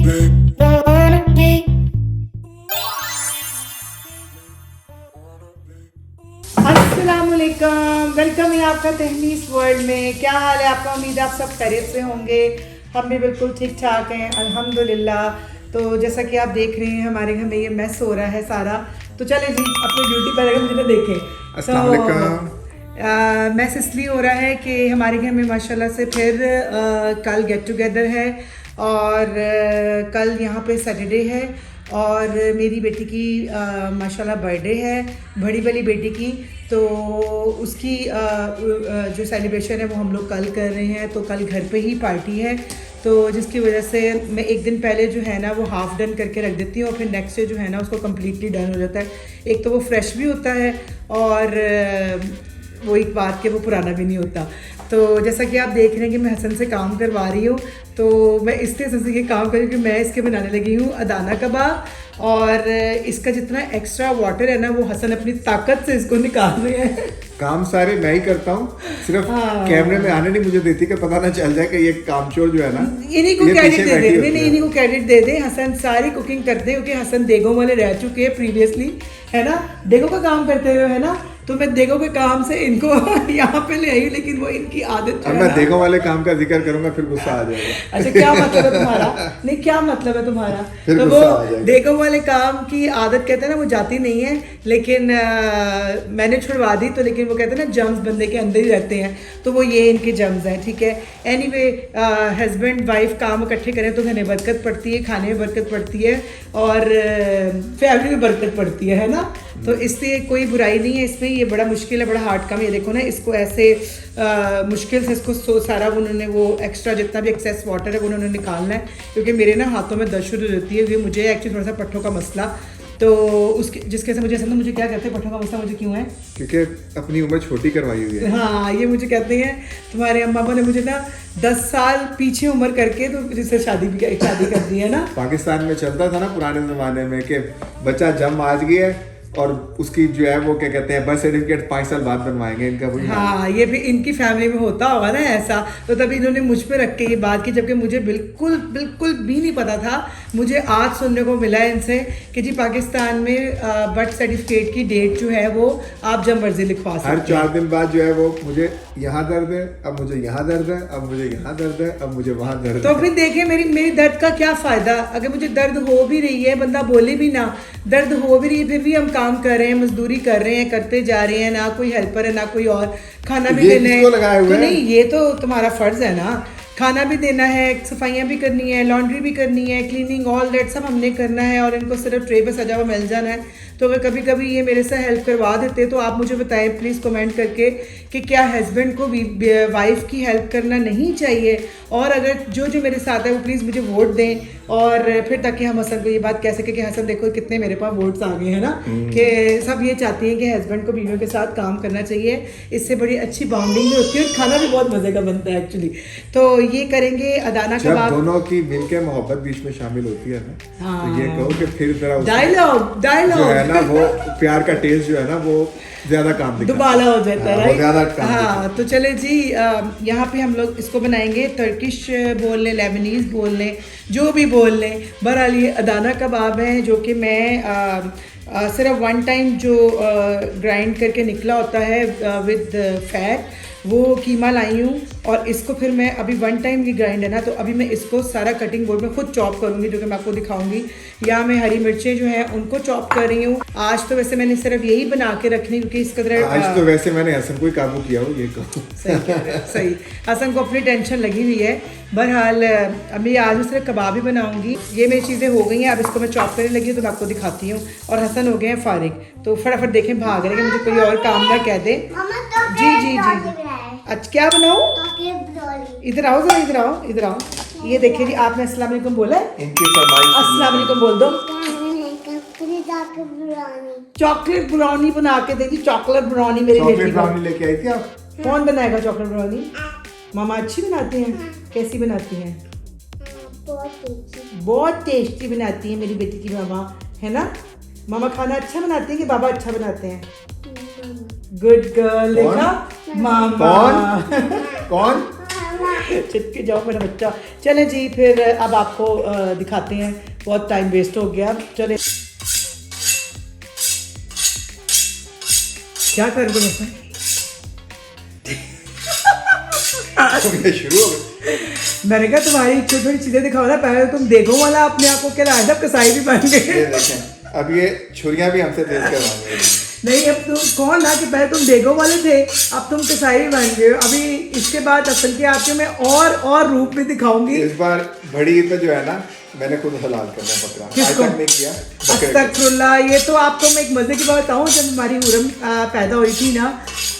अस्सलामुअलैकुम, वेलकम है आपका तहनीस वर्ल्ड में। क्या हाल है आपका? उम्मीद है आप सब खैरियत से होंगे। हम भी बिल्कुल ठीक ठाक हैं अल्हम्दुलिल्लाह। तो जैसा कि आप देख रहे हैं हमारे घर में ये मैस हो रहा है सारा। तो चले जी अपनी ड्यूटी पर अगर मुझे देखें। अस्सलाम वालेकुम। मैस इसलिए हो रहा है कि हमारे घर में माशाल्लाह से फिर कल गेट टुगेदर है और कल यहाँ पे सैटरडे है और मेरी बेटी की माशाल्लाह बर्थडे है, बड़ी वाली बेटी की। तो उसकी जो सेलिब्रेशन है वो हम लोग कल कर रहे हैं। तो कल घर पे ही पार्टी है, तो जिसकी वजह से मैं एक दिन पहले जो है ना वो हाफ़ डन करके रख देती हूँ और फिर नेक्स्ट डे जो है ना उसको कम्प्लीटली डन हो जाता है। एक तो वो फ्रेश भी होता है और वो एक बात के वो पुराना भी नहीं होता। तो जैसा कि आप देख रहे हैं कि मैं हसन से काम करवा रही हूँ, तो मैं इसलिए हसन से ये काम कर रही हूँ कि मैं इसके बनाने लगी हूँ अदाना कबाब। और इसका जितना एक्स्ट्रा वाटर है ना वो हसन अपनी ताकत से इसको निकाल रहे हैं। काम सारे मैं ही करता हूँ, सिर्फ कैमरे में आने नहीं मुझे देती कि पता ना चल जाए कि ये कामचोर जो है ना इन्हीं को क्रेडिट दे दे। नहीं, इन्हीं को क्रेडिट दे दे। हसन सारी कुकिंग करते हैं क्योंकि हसन देगों वाले रह चुके हैं प्रीवियसली, है ना। देगों का काम करते हुए, है ना। तो मैं देगों के काम से इनको यहाँ पे ले आई, लेकिन वो इनकी आदत। अब मैं देगों वाले काम का जिक्र करूंगा फिर गुस्सा आ जाएगा। अच्छा, क्या मतलब है तुम्हारा? नहीं, क्या मतलब है तुम्हारा? तो वो देगों वाले काम की आदत कहते हैं ना वो जाती नहीं है, लेकिन मैंने छुड़वा दी। तो लेकिन वो कहते हैं ना जम्स बंदे के अंदर ही रहते हैं, तो वो ये इनके जम्स हैं, ठीक है। एनीवे, हस्बैंड वाइफ काम इकट्ठे करें तो घर में बरकत पड़ती है, खाने में बरकत पड़ती है और फैमिली में बरकत पड़ती है ना। तो इसलिए कोई बुराई नहीं है इसमें। ये बड़ा मुश्किल है, बड़ा हार्ड काम। ये देखो ना, इसको ऐसे मुश्किल से इसको सारा उन्होंने वो एक्स्ट्रा जितना भी एक्सेस वाटर है वो उन्होंने निकालना है, क्योंकि मेरे ना हाथों में दर्द शुरू होती है। मुझे एक्चुअली थोड़ा सा पट्ठों का मसला, तो उसके जिसके से मुझे मुझे क्या कहते हैं पट्ठों का मसला मुझे क्यों है? क्योंकि अपनी उम्र छोटी करवाई हुई है। हाँ, ये मुझे कहते हैं तुम्हारे अम्मा ने मुझे ना 10 साल पीछे उम्र करके तो जिससे शादी कर दी है ना। पाकिस्तान में चलता था ना पुराने जमाने में कि बच्चा जब आज गया है और उसकी जो है वो क्या कहते हैं बर्थ सर्टिफिकेट 5 साल बाद बनवाएंगे इनका। वही हाँ, ये भी इनकी फैमिली में होता होगा ना ऐसा। तो तभी इन्होंने मुझ पे रख के ये बात की, जबकि मुझे बिल्कुल बिल्कुल भी नहीं पता था। मुझे आज सुनने को मिला है इनसे कि जी पाकिस्तान में बर्थ सर्टिफिकेट की डेट जो है वो आप जब मर्जी लिखवा सकते हैं। हर 4 दिन बाद जो है वो मुझे यहाँ दर्द है, अब मुझे यहाँ दर्द है, अब मुझे यहाँ दर्द है, अब मुझे वहाँ दर्द है। तो फिर देखिए मेरी दर्द का क्या फायदा? अगर मुझे दर्द हो भी रही है, बंदा बोले भी ना, दर्द हो भी रही है, फिर भी हम काम कर रहे हैं, मजदूरी कर रहे हैं, करते जा रहे हैं। ना कोई हेल्पर है ना कोई और, खाना भी देना है। तो नहीं, ये तो तुम्हारा फर्ज है ना, खाना भी देना है, सफाइयाँ भी करनी है, लॉन्ड्री भी करनी है, क्लीनिंग ऑल दैट सब हमने करना है और इनको सिर्फ ट्रे पे सजा हुआ मिल जाना है। तो अगर कभी कभी ये मेरे से हेल्प करवा देते तो आप मुझे बताएं प्लीज़ कमेंट करके कि क्या हस्बैंड को वाइफ की हेल्प करना नहीं चाहिए, और अगर जो मेरे साथ है वो प्लीज़ मुझे वोट दें, और फिर ताकि हम हसन को ये बात कह सकें कि हसन देखो कितने मेरे पास वोट्स आ गए हैं ना, कि सब ये चाहती हैं कि हस्बैंड को बीवियों के साथ काम करना चाहिए। इससे बड़ी अच्छी बॉन्डिंग भी होती है और खाना भी बहुत मज़े का बनता है एक्चुअली। तो ये करेंगे अदाना कबाब। दोनों की मिलकर मोहब्बत बीच में शामिल होती है ना, तो ये कहो कि फिर तरह डायलॉग ना वो प्यार का टेस्ट जो है ना वो ज्यादा काम दुबाला हो जाता है, राइट? हाँ, तो चले जी, यहाँ पे हम लोग इसको बनाएंगे। टर्किश बोल लें, लेबनीज बोल लें, जो भी बोल लें, बहरहाल ये अदाना कबाब है जो कि मैं सिर्फ 1 टाइम जो ग्राइंड करके निकला होता है विद फैट, वो कीमा लाई हूँ। और इसको फिर मैं अभी 1 टाइम की ग्राइंड है ना, तो अभी मैं इसको सारा कटिंग बोर्ड में खुद चॉप करूँगी, जो कि मैं आपको दिखाऊंगी। या मैं हरी मिर्चें जो हैं उनको चॉप कर रही हूँ। आज तो वैसे मैंने सिर्फ यही बना के रखनी, क्योंकि इस कदर आज तो वैसे मैंने हसन को ही काबू किया हो, ये कहो। सही, हसन को अपनी टेंशन लगी हुई है। बहरहाल अभी आज मैं सिर्फ कबाब ही बनाऊंगी। ये मेरी चीज़ें हो गई हैं, अब इसको मैं चॉप करने लगी हूँ तो मैं आपको दिखाती हूँ। और हसन हो गए हैं फारिग, तो फटाफट देखें भाग रहे हैं कि मुझे कोई और काम ना कह दे। जी। अच्छा, क्या बनाऊँ? इधर आओ जरा, इधर आओ। ये देखिए जी, आपने अस्सलाम वालेकुम बोला है? इनकी फरमाइश अस्सलाम वालेकुम बोल दो। चॉकलेट ब्राउनी बना के देगी। चॉकलेट ब्राउनी मेरी बेटी को। ब्राउनी लेके आई थी आप? कौन बनाएगा चॉकलेट ब्राउनी? मामा अच्छी बनाती हैं? कैसी बनाती हैं? बहुत टेस्टी बनाती है मेरी बेटी की मामा, है ना। मामा खाना अच्छा बनाती है कि बाबा अच्छा बनाते हैं? Good girl. देखा मामा। कौन? चिपके जाओ मेरा बच्चा। चले जी फिर अब आपको दिखाते हैं, बहुत टाइम वेस्ट हो गया। चले क्या कर दो शुरू हो गए। मैंने कहा तुम्हारी छोटी छोटी चीजें दिखाओ ना, पहले तुम देखो वाला अपने आप को क्या राजा कसाई भी बन गए। ये देखें, अब ये छुरियां भी हमसे तेज करवाएंगे। नहीं अब तुम कौन ना कि पहले तुम देखो वाले थे, अब तुम कसाई भी बन गए। अभी इसके बाद असल के आपके मैं और रूप भी दिखाऊंगी। इस बार बड़ी ईद पे जो है ना, मैंने खुद हलाल करना बकरा, आज तक नहीं किया। अस्तगफुरुल्लाह। ये तो आपको मैं एक मजे की बात बताऊं, जब हमारी हुरम पैदा हुई थी ना,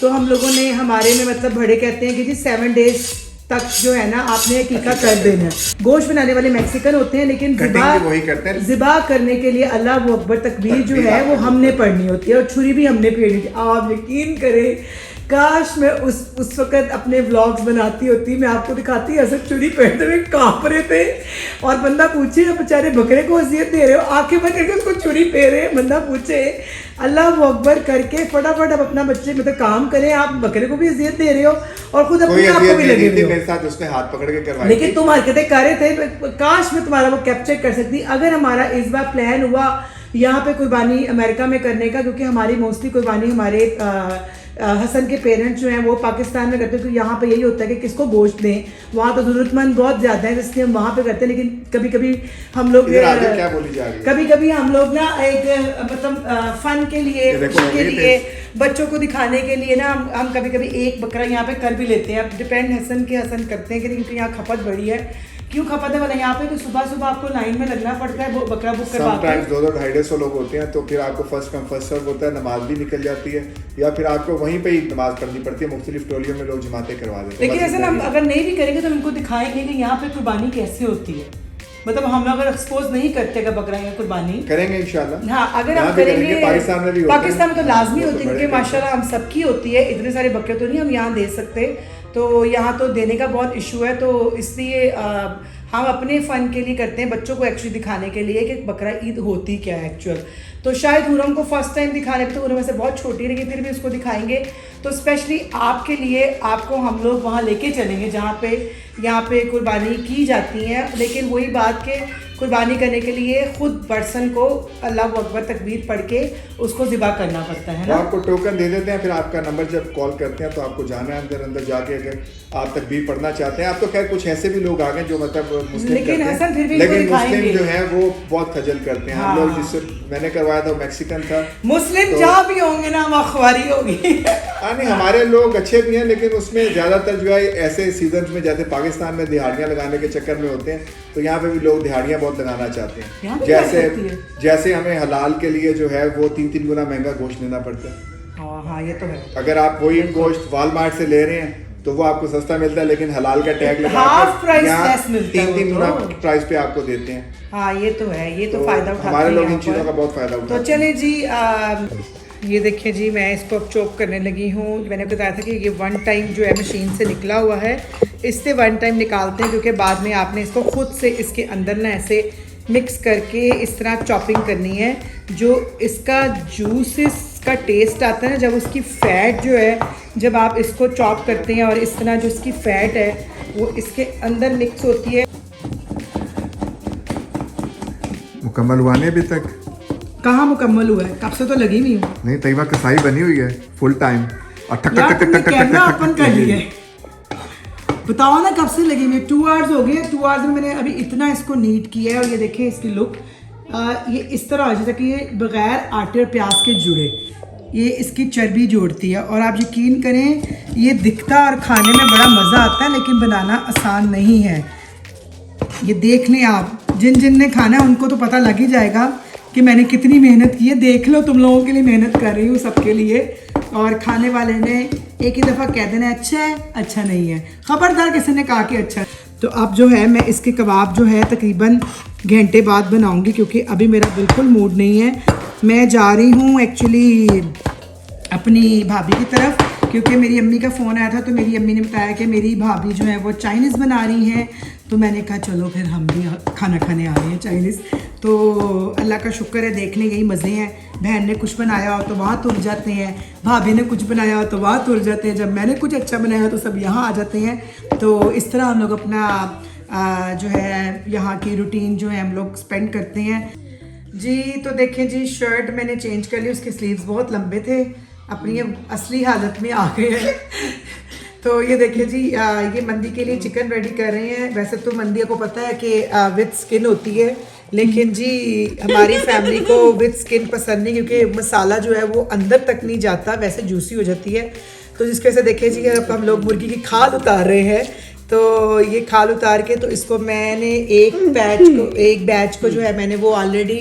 तो हम लोगों ने हमारे में मतलब बड़े कहते हैं कि जी 7 डेज तक जो है ना आपने हकीका कर देना है। गोश्त बनाने वाले मैक्सिकन होते हैं, लेकिन वही करते हैं। ज़िबा करने के लिए अल्लाह वो अकबर तकबीर जो है वो हमने पढ़नी होती है, और छुरी भी हमने फेरनी थी। आप यकीन करें, काश मैं उस वक्त अपने व्लॉग्स बनाती होती, मैं आपको दिखाती असर छुरी फेरते हुए कांप रहे थे, और बंदा पूछे बेचारे बकरे को अजियत दे रहे हो, आंखें बंद करके उसको छुरी फेरे, बंदा पूछे अल्लाह वो अकबर करके फटाफट अब अपना बच्चे मतलब काम करें, आप बकरे को भी अजियत दे रहे हो और खुद अपने आप को भी लगे हुए हो। मेरे साथ उसने हाथ पकड़ के करवाई, लेकिन तुम हरकतें कर रहे थे। काश मैं तुम्हारा वो कैप्चर कर सकती। अगर हमारा इस बार प्लान हुआ यहाँ पे कुर्बानी अमेरिका में करने का, क्योंकि हमारी मोस्टली कुर्बानी हमारे हसन के पेरेंट्स जो हैं वो पाकिस्तान में करते हैं, क्योंकि यहाँ पे यही होता है कि किसको गोश्त दें, वहाँ तो ज़रूरतमंद बहुत ज़्यादा है, इसलिए हम वहाँ पे करते हैं। लेकिन कभी कभी हम लोग क्या बोली जा रही है, कभी कभी हम लोग ना एक मतलब फ़न के लिए बच्चों को दिखाने के लिए ना हम कभी कभी एक बकरा यहाँ पे कर भी लेते हैं। अब डिपेंड हसन करते हैं कि क्योंकि यहाँ खपत बड़ी है। क्यों खपत है वाला यहाँ पे कि सुबह सुबह आपको लाइन में लगना पड़ता है, वो बकरा बुक करवाते हैं। 200-250 लोग होते हैं, तो फिर आपको फर्स्ट कम फर्स्ट सर्व होता है, नमाज भी निकल जाती है, या फिर आपको वहीं पे ही नमाज पढ़नी पड़ती है। मुख्तलिफ टोलियों में लोग जमातें करवा देते हैं। लेकिन ऐसा हम अगर नहीं भी करेंगे तो उनको दिखाएंगे कि यहाँ पे कुर्बानी कैसे होती है। मतलब हम अगर एक्सपोज नहीं करते का बकरा या कुर्बानी करेंगे इंशाल्लाह। हाँ अगर हम करेंगे, पाकिस्तान में तो लाजमी होती है, क्योंकि माशाल्लाह हम सबकी होती है, इतने सारे बकरे तो नहीं हम यहाँ दे सकते, तो यहाँ तो देने का बहुत इशू है। तो इसलिए हम अपने फ़न के लिए करते हैं, बच्चों को एक्चुअली दिखाने के लिए कि बकरा ईद होती क्या है एक्चुअल। तो शायद हुरम को फर्स्ट टाइम दिखाने पे, तो हुरम वैसे बहुत छोटी है लेकिन फिर भी उसको दिखाएंगे। तो स्पेशली आपके लिए आपको हम लोग वहाँ लेके चलेंगे जहाँ पे यहाँ पे कुर्बानी की जाती है। लेकिन वही बात कि कुर्बानी करने के लिए खुद पर्सन को अल्लाह अकबर तकबीर पढ़ के उसको ज़िबा करना पड़ता है ना। आपको टोकन दे देते हैं, फिर आपका नंबर जब कॉल करते हैं तो आपको जाना है अंदर जाके, अगर आप तकबीर पढ़ना चाहते हैं। आप तो खैर कुछ ऐसे भी लोग आ गए जो मतलब मुस्लिम, लेकिन हसन फिर भी लेकिन मुस्लिम जो है वो बहुत खजल करते हैं। हम लोग जिससे मैंने करवाया था मैक्सिकन था। मुस्लिम जहाँ भी होंगे ना वहाँ अखबारी होगी। नहीं हमारे लोग अच्छे भी हैं, लेकिन उसमें ज़्यादातर जो है ऐसे सीजन में, जैसे पाकिस्तान में दिहाड़ियाँ लगाने के चक्कर में होते हैं, तो यहाँ पे भी लोग दिहाड़ियाँ बहुत लगाना चाहते हैं। जैसे हमें हलाल के लिए जो है वो 3-3 गुना महंगा गोश्त लेना पड़ता है। हाँ ये तो है। अगर आप वही गोश्त वालमार्ट से ले रहे हैं तो वो आपको सस्ता मिलता है, लेकिन हलाल का टैग लगा हाफ प्राइस मिलता है, 3-3 गुना प्राइस पे आपको देते हैं। हाँ ये तो है, ये तो फायदा उठाते हैं हमारे लोग इन चीज़ों का बहुत फायदा उठाते हैं। तो चले जी ये देखिए जी, मैं इसको अब चॉप करने लगी हूँ। मैंने बताया था कि ये 1 टाइम जो है मशीन से निकला हुआ है, इससे 1 टाइम निकालते हैं, क्योंकि बाद में आपने इसको खुद से इसके अंदर ना ऐसे मिक्स करके इस तरह चॉपिंग करनी है। जो इसका जूसेस का टेस्ट आता है ना, जब उसकी फ़ैट जो है, जब आप इसको चॉप करते हैं और इस तरह जो इसकी फ़ैट है वो इसके अंदर मिक्स होती है। मुकम्मल हुआ नहीं अभी तक? कहाँ मुकम्मल हुआ है, कब से तो लगी हुई हूँ। नहीं तैयबा कसाई बनी हुई है फुल टाइम, और टक टक टक टक कैमरा ओपन कर लिया है। बताओ ना कब से लगी हुई, 2 आवर्स हो गए। 2 आवर्स में मैंने अभी इतना इसको नीट किया है, और ये देखें इसकी लुक ये इस तरह हो जैसे कि ये बगैर आटे और प्याज के जुड़े, ये इसकी चर्बी जोड़ती है। और आप यकीन करें ये दिखता और खाने में बड़ा मज़ा आता है, लेकिन बनाना आसान नहीं है। ये देख लें आप, जिन ने खाना है उनको तो पता लग ही जाएगा कि मैंने कितनी मेहनत की है। देख लो, तुम लोगों के लिए मेहनत कर रही हूँ, सबके लिए। और खाने वाले ने एक ही दफ़ा कह देना अच्छा है, अच्छा नहीं है, खबरदार किसी ने कहा कि अच्छा। तो अब जो है मैं इसके कबाब जो है तकरीबन घंटे बाद बनाऊंगी, क्योंकि अभी मेरा बिल्कुल मूड नहीं है। मैं जा रही हूँ एक्चुअली अपनी भाभी की तरफ, क्योंकि मेरी अम्मी का फ़ोन आया था, तो मेरी अम्मी ने बताया कि मेरी भाभी जो है वो चाइनीज़ बना रही हैं। तो मैंने कहा चलो फिर हम भी खाना खाने आ रहे हैं चाइनीज़। तो अल्लाह का शुक्र है, देखने यही मज़े हैं। बहन ने कुछ बनाया हो तो वहाँ तुर जाते हैं, भाभी ने कुछ बनाया हो तो वहाँ तुर जाते हैं, जब मैंने कुछ अच्छा बनाया तो सब यहाँ आ जाते हैं। तो इस तरह हम लोग अपना जो है यहाँ की रूटीन जो है हम लोग स्पेंड करते हैं जी। तो देखें जी, शर्ट मैंने चेंज कर ली, उसके स्लीव्स बहुत लंबे थे, अपनी अब असली हालत में आ गए हैं। तो ये देखिए जी, ये मंदी के लिए चिकन रेडी कर रहे हैं। वैसे तो मंदी को पता है कि विद स्किन होती है, लेकिन जी हमारी फैमिली को विद स्किन पसंद नहीं, क्योंकि मसाला जो है वो अंदर तक नहीं जाता, वैसे जूसी हो जाती है। तो जिसकी वजह से देखिए जी, अब हम लोग मुर्गी की खाल उतार रहे हैं। तो ये खाल उतार के, तो इसको मैंने एक बैच को जो है मैंने वो ऑलरेडी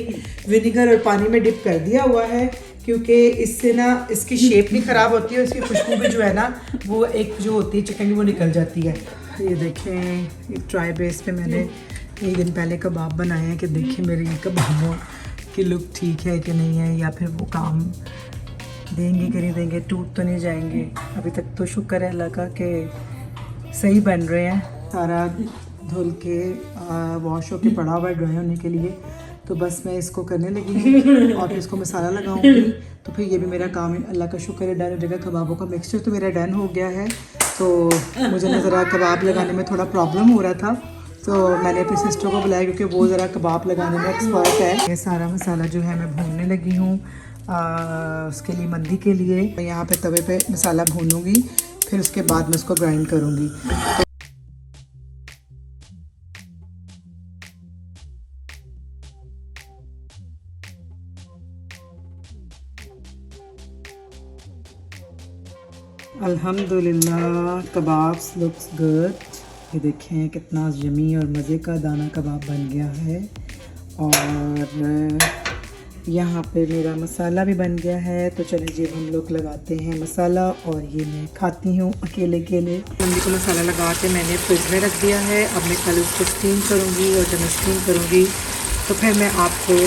विनेगर और पानी में डिप कर दिया हुआ है, क्योंकि इससे ना इसकी शेप नहीं ख़राब होती है, इसकी खुशबू भी जो है ना वो एक जो होती है चिकन की वो निकल जाती है। ये देखें, एक ट्राई बेस पे मैंने एक दिन पहले कबाब बनाए हैं कि देखिए मेरे ये कबाबों की लुक ठीक है कि नहीं है, या फिर वो काम देंगे कि नहीं देंगे, टूट तो नहीं जाएंगे। अभी तक तो शुक्र है अल्लाह का कि सही बन रहे हैं। सारा धुल के वॉश होके पड़ा हुआ है ड्राई होने के लिए। तो बस मैं इसको करने लगी हूँ और फिर इसको मसाला लगाऊंगी, तो फिर ये भी मेरा काम है, अल्लाह का शुक्र है, डन हो जाएगा। कबाबों का मिक्सचर तो मेरा डन हो गया है। तो मुझे ना ज़रा कबाब लगाने में थोड़ा प्रॉब्लम हो रहा था, तो मैंने अपनी सिस्टर को बुलाया, क्योंकि वो ज़रा कबाब लगाने में एक्सपर्ट है। ये सारा मसाला जो है मैं भूनने लगी हूँ उसके लिए, मंदी के लिए। मैं यहाँ पे तवे पे मसाला भूनूंगी, फिर उसके बाद मैं उसको ग्राइंड करूँगी। अल्हम्दुलिल्लाह, कबाब्स लुक्स गुड। ये देखें कितना यमी और मज़े का दाना कबाब बन गया है। और यहाँ पे मेरा मसाला भी बन गया है। तो चलिए जी हम लोग लगाते हैं मसाला, और ये मैं खाती हूँ अकेले अकेले। मंदी को मसाला लगा के मैंने फ्रिज में रख दिया है। अब मैं कल उसको स्टीम करूँगी, और जब मैं स्टीम करूँगी तो फिर मैं आपको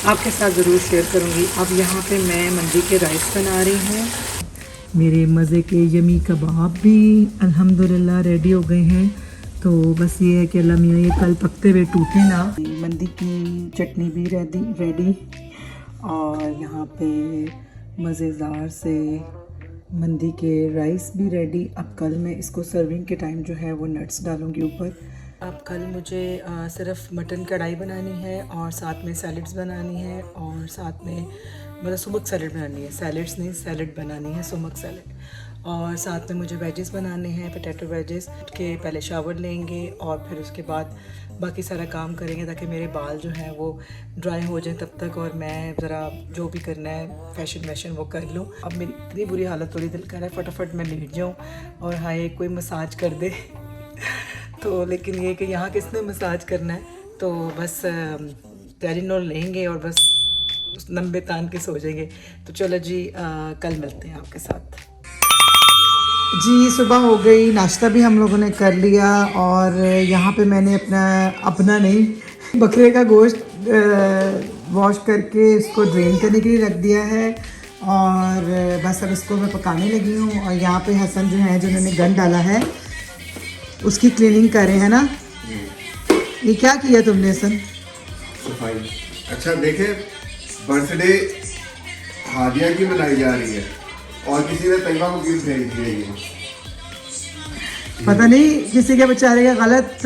आपके साथ ज़रूर शेयर करूँगी। अब यहाँ पे मैं मंदी के राइस बना रही हूँ। मेरे मज़े के यमी कबाब भी अल्हम्दुलिल्लाह रेडी हो गए हैं। तो बस ये है कि अल्लाह मियाँ ये कल पकते हुए टूटे ना। मंदी की चटनी भी रेडी, और यहाँ पे मज़ेदार से मंदी के राइस भी रेडी। अब कल मैं इसको सर्विंग के टाइम जो है वो नट्स डालूँगी ऊपर। अब कल मुझे सिर्फ मटन कढ़ाई बनानी है, और साथ में सैलड्स बनानी है, और साथ में मतलब सुमक सैलड बनानी है, सैलड्स नहीं सैलड बनानी है, सुमक सैलड। और साथ में मुझे वेजेस बनाने हैं, पोटैटो वेजेस के पहले शावर लेंगे, और फिर उसके बाद बाकी सारा काम करेंगे, ताकि मेरे बाल जो हैं वो ड्राई हो जाएं तब तक, और मैं ज़रा जो भी करना है फैशन वो कर लूँ। अब मेरी इतनी बुरी हालत हो रही, दिल कर रहा है फटाफट मैं लेट जाऊँ और हाय कोई मसाज कर दे। तो लेकिन ये कि यहाँ किसने मसाज करना है, तो बस टेरिनोल लेंगे और बस लंबे तान के सो जाएंगे। तो चलो जी कल मिलते हैं आपके साथ। जी सुबह हो गई, नाश्ता भी हम लोगों ने कर लिया, और यहाँ पे मैंने अपना नहीं बकरे का गोश्त वॉश करके इसको ड्रेन करने के लिए रख दिया है, और बस अब इसको मैं पकाने लगी हूँ। और यहाँ पे हसन जो है जिन्होंने गन डाला है उसकी क्लीनिंग कर रहे हैं ना। ये क्या किया तुमने हसन? सफाई। अच्छा देखे, बर्थडे हादिया की मनाई जा रही है, और किसी ने तैयबा को गिफ्ट भेज दिया। ये पता नहीं किसी के बेचारे का गलत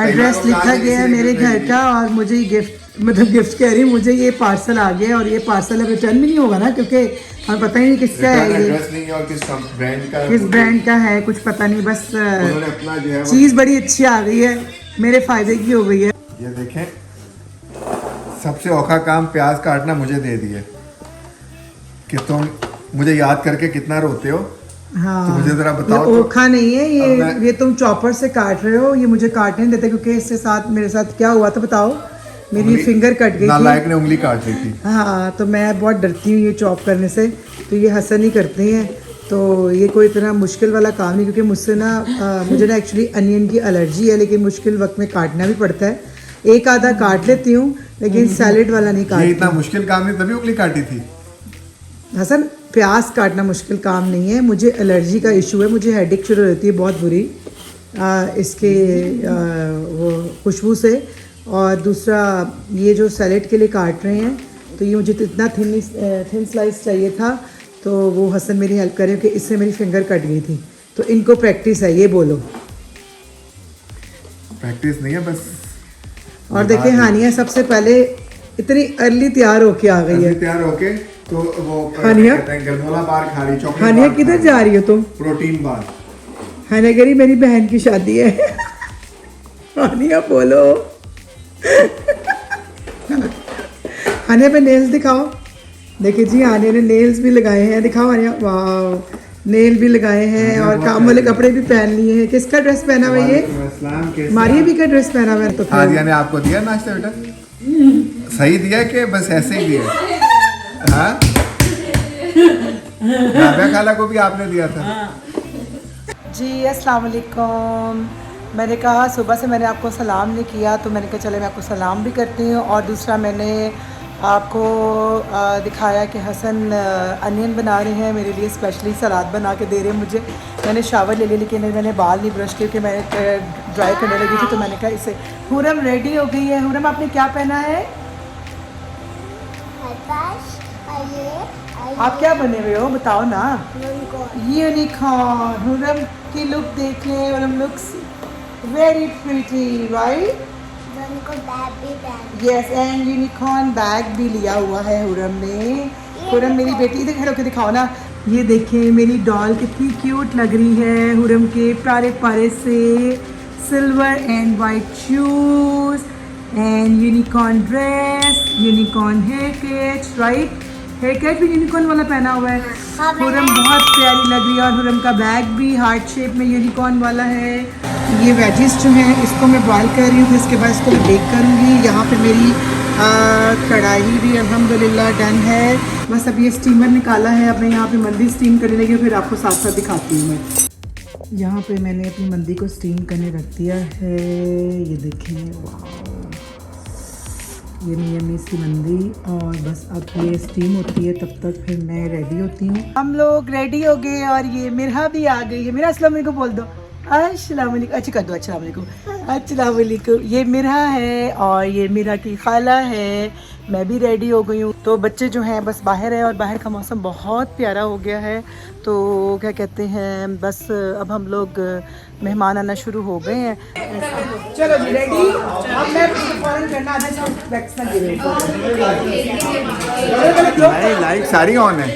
एड्रेस लिखा गया है मेरे घर का, और मुझे गिफ्ट कह रही, मुझे ये पार्सल आ गया, और ये पार्सल अब रिटर्न भी नहीं होगा ना, क्योंकि हमें पता ही नहीं किसका है, ये और किस ब्रांड का है कुछ पता नहीं। बस अपना जो है चीज़ बड़ी अच्छी आ गई है, मेरे फायदे की हो गई है। ये देखें, सबसे औखा काम प्याज काटना मुझे दे दिए कि तुम मुझे याद करके कितना रोते हो। हाँ, तो मुझे जरा बताओ। ये ओखा नहीं है, ये तुम चॉपर से काट रहे हो, ये मुझे काटने नहीं देते, क्योंकि इसके साथ मेरे साथ क्या हुआ था बताओ, मेरी फिंगर कट गई थी। नालायक ने उंगली काट ली थी। हाँ, तो मैं बहुत डरती हूँ ये चॉप करने से, तो ये हसन ही करते हैं। तो ये कोई इतना मुश्किल वाला काम नहीं, क्योंकि मुझसे ना मुझे ना एक्चुअली अनियन की एलर्जी है, लेकिन मुश्किल वक्त में काटना भी पड़ता है। एक आधा काट लेती हूँ, लेकिन सैलेड वाला नहीं काटती। ये इतना मुश्किल काम नहीं, तभी उंगली काटी थी। हसन, प्याज काटना मुश्किल काम नहीं है, मुझे एलर्जी का इशू है, मुझे हेडेक शुरू रहती है बहुत बुरी इसके वो खुशबू से। और दूसरा ये जो सैलेड के लिए काट रहे हैं, तो ये मुझे इतना थिन स्लाइस चाहिए था, तो वो हसन मेरी हेल्प करे कि इससे मेरी फिंगर कट गई थी, तो इनको प्रैक्टिस है, ये बोलो। प्रैक्टिस नहीं है बस। और देखिए हानिया सबसे पहले इतनी अर्ली तैयार होके आ गई है। तैयार होके तो वो हानिया कहते हैं ग्रेनोला बार खा रही, चॉकलेट हानिया बार किधर खा जा रही हो तुम? Protein bar. हानिया कह रही मेरी बहन की शादी है। हानिया बोलो। हानिया पे नेल्स दिखाओ। देखिए जी हानिया ने नेल्स भी लगाए हैं, दिखाओ हानिया। वाह, नेल भी लगाए हैं और काम वाले कपड़े भी पहन लिए हैं। किसका ड्रेस पहना हुआ है ये? मारिया भी का ड्रेस पहना हुआ है। तो हादिया ने आपको दिया नाश्ता बेटा? सही दिया कि बस ऐसे ही दिया? हाँ, राबिया खाला को भी आपने दिया था। जी अस्सलाम वालेकुम। मैंने कहा सुबह से मैंने आपको सलाम नहीं किया, तो मैंने कहा चले मैं आपको सलाम भी करती हूँ। और दूसरा मैंने आपको दिखाया कि हसन अनियन बना रहे हैं मेरे लिए, स्पेशली सलाद बना के दे रहे हैं मुझे। मैंने शावर ले लिया लेकिन मैंने बाल नहीं ब्रश किए क्योंकि मैं ड्राई करने लगी थी, तो मैंने कहा इसे। हुरम रेडी हो गई है। हुरम आपने क्या पहना है? आप क्या बने हुए हो बताओ ना? यूनिकॉर्न। हुरम की लुक देखें, Hurram looks very pretty right. Yes, and unicorn bag भी लिया हुआ है हुरम ने। हुरम मेरी बेटी इधर खड़े होकर दिखाओ ना। ये देखें मेरी डॉल कितनी क्यूट लग रही है। हुरम के प्यारे प्यारे से silver and white shoes and unicorn dress, unicorn hair catch right. Hair catch भी यूनिकॉर्न वाला पहना हुआ है। हुरम बहुत प्यारी लग रही है और हुरम का बैग भी हार्ट शेप में यूनिकॉर्न वाला है। ये वेजिस जो हैं इसको मैं बॉईल कर रही हूँ, फिर इसके बाद इसको मैं बेक करूँगी। यहाँ पे मेरी कढ़ाई भी अल्हम्दुलिल्लाह डन है। बस अब ये स्टीमर निकाला है, अब मैं यहाँ पे मंदी स्टीम करने लगी हूँ, फिर आपको साथ साथ दिखाती हूँ मैं। यहाँ पे मैंने अपनी मंदी को स्टीम करने रख दिया है। ये देखें, वाह ये यम्मी सी मंदी। और बस अब ये स्टीम होती है तब तक फिर मैं रेडी होती हूँ। हम लोग रेडी हो गए और ये मिरहा भी आ गई है। मेरा अस्सलाम वालेकुम बोल दो। अस्सलाम वालेकुम। अच्छा कर दो अस्सलाम वालेकुम। अस्सलाम वालेकुम। ये मिरहा है और ये मिरहा की खाला है। मैं भी रेडी हो गई हूँ। तो बच्चे जो हैं बस बाहर है और बाहर का मौसम बहुत प्यारा हो गया है। तो क्या कहते हैं, बस अब हम लोग मेहमान आना शुरू हो गए हैं। चलो जी रेडी। अब मैं फौरन करना आधा से बैक्स ना गिरे। लाइट सारी ऑन है।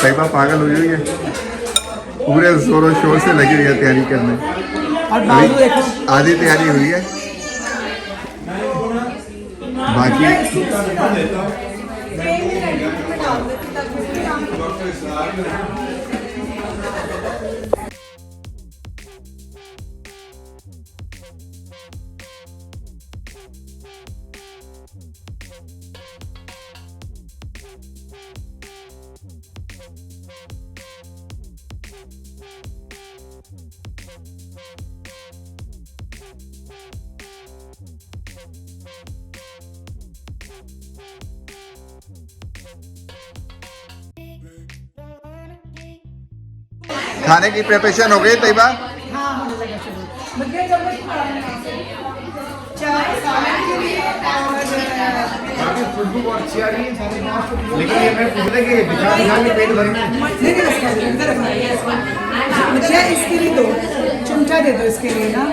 तैयबा पागल हुई हुई है, पूरे जोरों शोर से लगी हुई है तैयारी करने। और आधी तैयारी हुई है, बाकी खाने की प्रिपरेशन हो गई तैयबा? हाँ होने लगा शुरू। खुशबू बहुत अच्छी आ रही है, लेकिन ये मैं पूछ रहा कि दिखा के पेट भरना मुझे इसके लिए दो चमचा दे दो इसके लिए ना।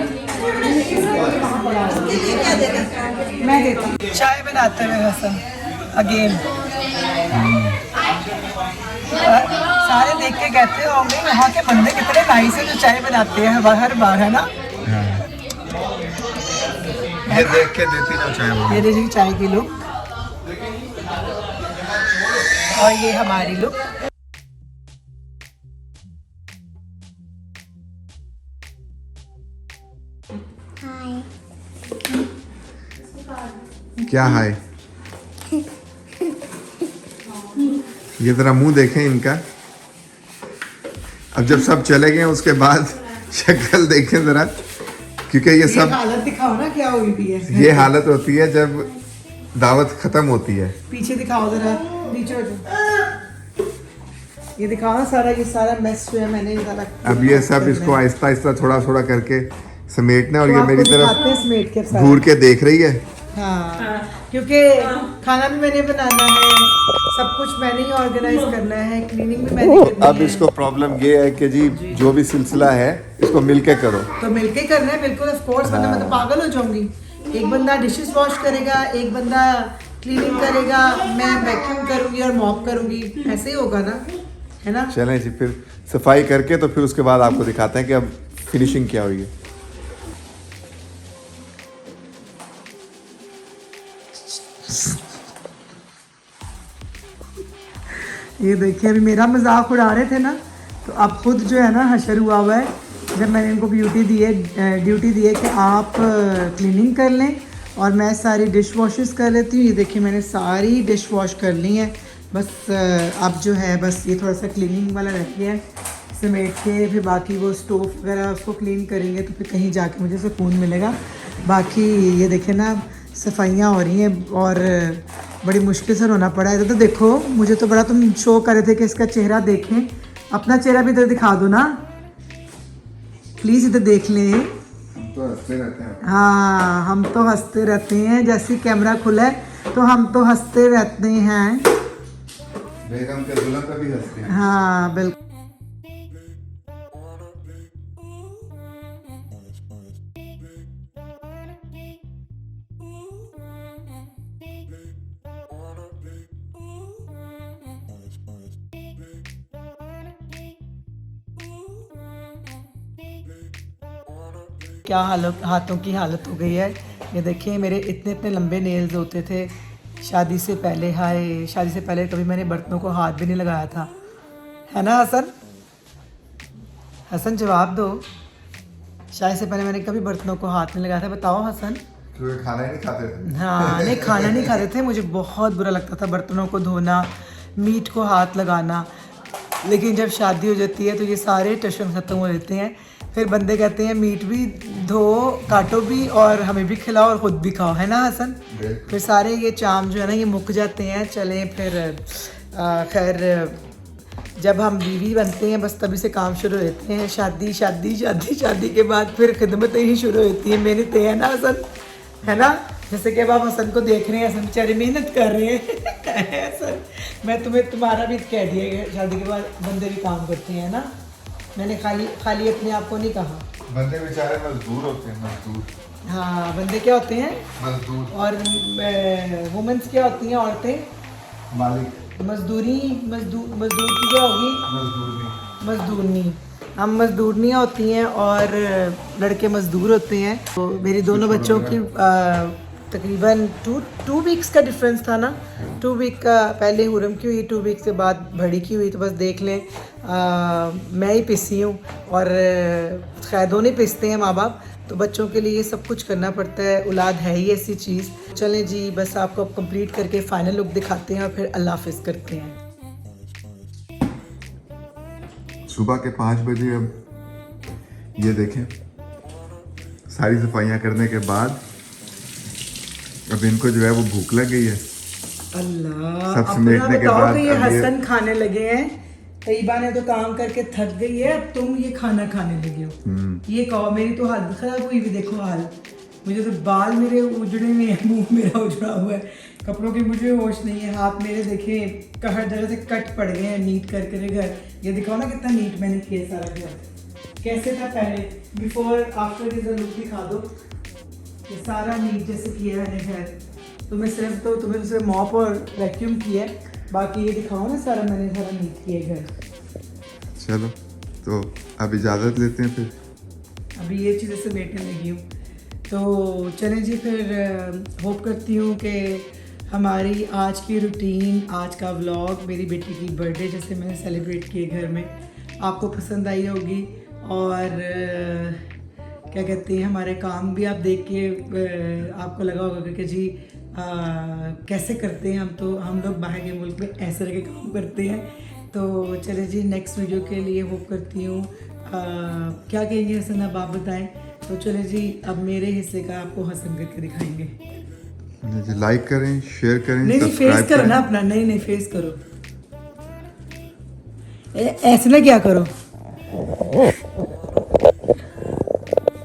मैं देती हूँ। चाय बनाते हुए हसन अगेन। सारे देख के कहते होंगे यहाँ के बंदे कितने नाइस है जो चाय बनाते हैं हर बार, है ना? ये देख के देती ना चाय। ये देखिए चाय की लुक और ये हमारी लुक। क्या हाय? ये जरा मुंह देखें इनका। अब जब सब चले गए उसके बाद शक्ल देखें जरा, क्योंकि ये सब हालत दिखाओ ना क्या हुई भी है। ये हालत होती है जब दावत खत्म होती है। पीछे दिखाओ जरा, नीचे हो जाओ। ये दिखाओ ना सारा, ये सारा मेस जो है मैंने सारा। अब ये सब इसको आहिस्ता आहिस्ता थोड़ा थोड़ा करके समेटना है। और तो ये आपको मेरी दिखाते हैं तरफ समेट के सारा। घूर के देख रही है। हाँ, क्योंकि खाना भी मैंने बनाना है, सब कुछ मैंने ही ऑर्गेनाइज करना है, क्लीनिंग भी मैंने करनी अब है। इसको प्रॉब्लम ये है कि जी जो भी सिलसिला है इसको मिलके करो। तो मिलके करना है बिल्कुल, ऑफ कोर्स, वरना मैं तो पागल हो जाऊंगी। एक बंदा डिशेस वॉश करेगा, एक बंदा क्लीनिंग करेगा, मैं वैक्यूम करूंगी और मॉप करूंगी, ऐसे ही होगा ना, है ना। चलें जी, फिर सफाई करके तो फिर उसके बाद आपको दिखाते हैं कि अब फिनिशिंग क्या हुई है। ये देखिए, अभी मेरा मजाक उड़ा रहे थे ना, तो अब खुद जो है ना हशर हुआ हुआ है। जब मैंने इनको ड्यूटी दी है कि आप क्लीनिंग कर लें और मैं सारी डिश वॉशेस कर लेती हूँ। ये देखिए मैंने सारी डिश वॉश कर ली है, बस अब जो है बस ये थोड़ा सा क्लीनिंग वाला रह गया है, समेट के फिर बाकी वो स्टोव वगैरह उसको क्लीन करेंगे तो फिर कहीं जाके मुझे सुकून मिलेगा। बाकी ये देखें ना, सफाइयाँ हो रही हैं और बड़ी मुश्किल से रोना पड़ा है। तो देखो, मुझे तो बड़ा तुम शो कर रहे थे कि इसका चेहरा देखें, अपना चेहरा भी इधर दिखा दो ना प्लीज़, इधर देख लें। तो हंसते रहते हैं। हाँ, हम तो हंसते रहते हैं, जैसे कैमरा खुला है तो हम तो हंसते रहते हैं। बेगम के दुल्हन पे भी हंसते हैं। हाँ बिल्कुल। क्या हाथों की हालत हो गई है। ये देखिए, मेरे इतने इतने लंबे नेल्स होते थे शादी से पहले। हाय, शादी से पहले कभी मैंने बर्तनों को हाथ भी नहीं लगाया था, है ना हसन? हसन जवाब दो, शादी से पहले मैंने कभी बर्तनों को हाथ नहीं लगाया था, बताओ हसन। क्योंकि खाना ही नहीं खाते थे। हाँ, नहीं खाना नहीं खाते थे, मुझे बहुत बुरा लगता था बर्तनों को धोना, मीट को हाथ लगाना। लेकिन जब शादी हो जाती है तो ये सारे टशन ख़त्म हो जाते हैं। फिर बंदे कहते हैं मीट भी धो, काटो भी और हमें भी खिलाओ और ख़ुद भी खाओ, है ना हसन? फिर सारे ये चाम जो है ना ये मुक जाते हैं। चलें फिर खैर, जब हम बीवी बनते हैं बस तभी से काम शुरू होते हैं। शादी शादी शादी शादी के बाद फिर खिदमतें ही शुरू होती हैं, मेहनतें, है ना हसन? है ना? जैसे कि अब आप हसन को देख रहे हैं, हसन बेचारे मेहनत कर रहे हैं। हसन, मैं तुम्हें तुम्हारा भी कह दिया कि शादी के बाद बंदे भी काम करते हैं ना, मैंने खाली अपने आप को नहीं कहा। बंदे बेचारे मजदूर होते हैं, मजदूर। हाँ, बंदे क्या होते हैं? मजदूर। और वुमेन्स क्या होती हैं? औरतें मालिक। मजदूर की क्या होगी? मजदूरनी। हम मजदूरनियाँ होती हैं और लड़के मजदूर होते हैं। तो मेरी दोनों बच्चों की तकरीबन टू वीक्स का डिफरेंस था ना। 2 वीक का पहले हुरम की हुई, 2 वीक के बाद बड़ी की हुई। तो बस देख लें, मैं ही पिसी हूँ और खैर दोनों पिसते हैं माँ बाप, तो बच्चों के लिए ये सब कुछ करना पड़ता है। औलाद है ही ऐसी चीज़। चलें जी, बस आपको अब कंप्लीट करके फाइनल लुक दिखाते हैं और फिर अल्लाह हाफिज़ करते हैं। सुबह के 5 बजे अब ये देखें, सारी सफाइयाँ करने के बाद अब इनको जो है वो भूख लग गई है। अल्लाह, सब समेटने के बाद ये अब हसन खाने लगे हैं। तैयबा ने तो काम करके थक गई है, अब तुम ये खाना खाने लगे हो। ये कहो, मेरी तो हालत खराब हुई भी, देखो हाल। मुझे तो बाल मेरे उजड़े हुए हैं, मुंह मेरा उजड़ा हुआ है, कपड़ों की मुझे होश नहीं है, हाथ मेरे देखें हर जगह से कट पड़ गए हैं नीट करके घर। ये दिखाओ ना कितना नीट मैंने किया सारा घर। कैसे था पहले, बिफोर आफ्टर इज लुक दिखा दो। ये सारा नीट जैसे किया है घर। तुम्हें सिर्फ मॉप और वैक्यूम किया है, बाकी ये दिखाओ ना सारा मैंने सारा नीट किया घर। चलो तो अब इजाज़त लेते हैं, फिर अभी ये चीज़ें समेटने लगी हूँ। तो चलें जी, फिर होप करती हूँ कि हमारी आज की रूटीन, आज का व्लॉग, मेरी बेटी की बर्थडे जैसे मैंने सेलिब्रेट किए घर में, आपको पसंद आई होगी। और क्या कहते हैं, हमारे काम भी आप देख के आपको लगा होगा कि जी कैसे करते हैं हम लोग बाहर के मुल्क में ऐसे रह के काम करते हैं। तो चले जी, नेक्स्ट वीडियो के लिए होप करती हूँ क्या कहेंगे हसन, अब आप बताएं। तो चले जी, अब मेरे हिस्से का आपको हसन करके दिखाएंगे। जी लाइक करें, शेयर करें, नहीं फेस सब्सक्राइब करो करें। ना अपना, नहीं फेस करो, ऐसे ना क्या करो।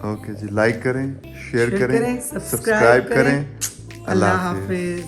ओके जी, लाइक करें, शेयर करें, करें, सब्सक्राइब करें। अल्लाह हाफिज।